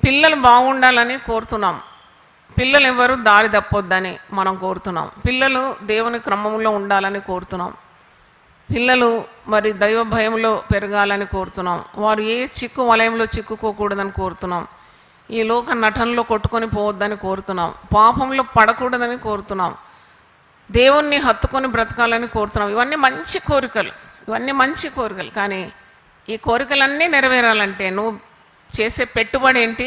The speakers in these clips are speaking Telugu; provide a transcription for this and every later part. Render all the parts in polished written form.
పిల్లలు బాగుండాలని కోరుతున్నాం. పిల్లలు ఎవరు దారి తప్పొద్దని మనం కోరుతున్నాం. పిల్లలు దేవుని క్రమంలో ఉండాలని కోరుతున్నాం. పిల్లలు మరి దైవ భయంలో పెరగాలని కోరుతున్నాం. వారు ఏ చిక్కు వలయంలో చిక్కుకోకూడదని కోరుతున్నాం. ఈ లోక నటనలో కొట్టుకొని పోవద్దని కోరుతున్నాం. పాపంలో పడకూడదని కోరుతున్నాం. దేవుణ్ణి హత్తుకొని బ్రతకాలని కోరుతున్నాం. ఇవన్నీ మంచి కోరికలు. కానీ ఈ కోరికలన్నీ నెరవేరాలంటే నువ్వు చేసే పెట్టుబడి ఏంటి?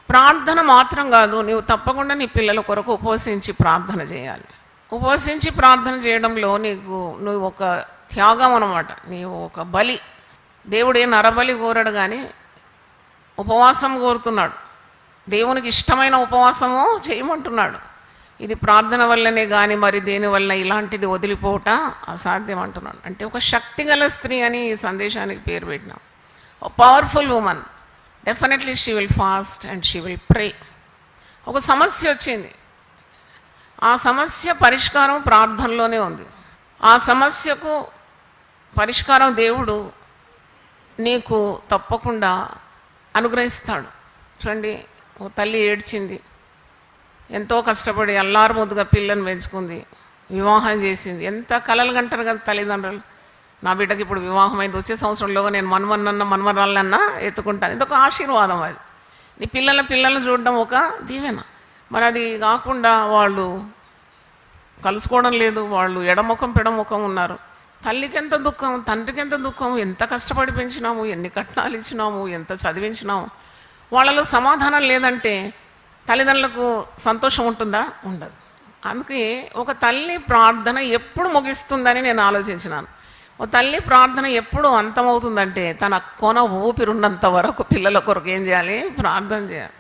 ప్రార్థన మాత్రం కాదు, నువ్వు తప్పకుండా నీ పిల్లల కొరకు ఉపవసించి ప్రార్థన చేయాలి. ఉపవసించి ప్రార్థన చేయడంలో నువ్వు ఒక త్యాగం అన్నమాట. నీవు ఒక బలి. దేవుడే నరబలి కోరడు కానీ ఉపవాసం కోరుతున్నాడు. దేవునికి ఇష్టమైన ఉపవాసము చేయమంటున్నాడు. ఇది ప్రార్థన వల్లనే కానీ మరి దేనివల్ల ఇలాంటిది వదిలిపోవట అసాధ్యం అంటున్నాడు. అంటే ఒక శక్తిగల స్త్రీ అని ఈ సందేశానికి పేరు పెట్టినాం. Powerful women, definitely she will fast and she will pray. ఒక సమస్య వచ్చింది, ఆ సమస్య పరిష్కారం ప్రార్థనలోనే ఉంది. ఆ సమస్యకు పరిష్కారం దేవుడు నీకు తప్పకుండా అనుగ్రహిస్తాడు. చూడండి, ఓ తల్లి ఏడ్చింది, ఎంతో కష్టపడి అల్లారు ముద్దుగా పిల్లని పెంచుకుంది, వివాహం చేసింది. ఎంత కలలు కంటారు కదా తల్లిదండ్రులు, నా బిడ్డకి ఇప్పుడు వివాహం అయింది, వచ్చే సంవత్సరంలోగా నేను మన్మరాలన్నా ఎత్తుకుంటాను. ఇదొక ఆశీర్వాదం. అది నీ పిల్లలను చూడడం ఒక దీవెన. మరి అది కాకుండా వాళ్ళు కలుసుకోవడం లేదు, వాళ్ళు ఎడముఖం పెడముఖం ఉన్నారు. తల్లికి ఎంత దుఃఖం, తండ్రికి ఎంత దుఃఖం. ఎంత కష్టపడి పెంచినాము, ఎన్ని కట్నాలు ఇచ్చినాము, ఎంత చదివించినాము. వాళ్ళలో సమాధానం లేదంటే తల్లిదండ్రులకు సంతోషం ఉంటుందా? ఉండదు. అందుకే ఒక తల్లి ప్రార్థన ఎప్పుడు ముగిస్తుందని నేను ఆలోచించినాను. ఒక తల్లి ప్రార్థన ఎప్పుడు అంతమవుతుందంటే తన కొన ఊపిరున్నంత వరకు పిల్లల కొరకు ఏం చేయాలి? ప్రార్థన చేయాలి.